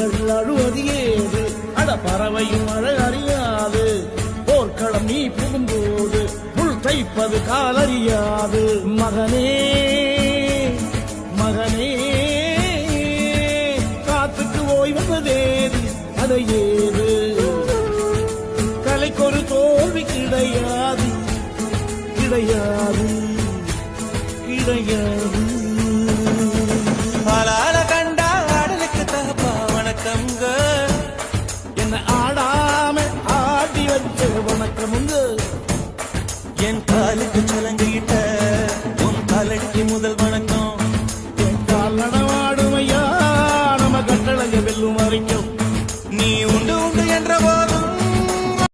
பிள்ளைகள் அழுவது ஏது அட பறவையும் அழ அறியாது போர்க்களம் நீ புகும்போது புல் தைப்பது காலறியாது மகனே மகனே காத்துக்கு ஓய்வதேது அடையேது கலைக்கொரு தோல்வி கிடையாது கிடையாது கிடையாது ஆளால கண்டா ஆடலுக்கு தகப்பா வணக்கம்ங்க என்ன ஆடாம ஆடி வச்ச வணக்கமுங்க என் காலுக்கு சலங்கிட்ட உன் காலடிக்கு முதல் வணக்கம்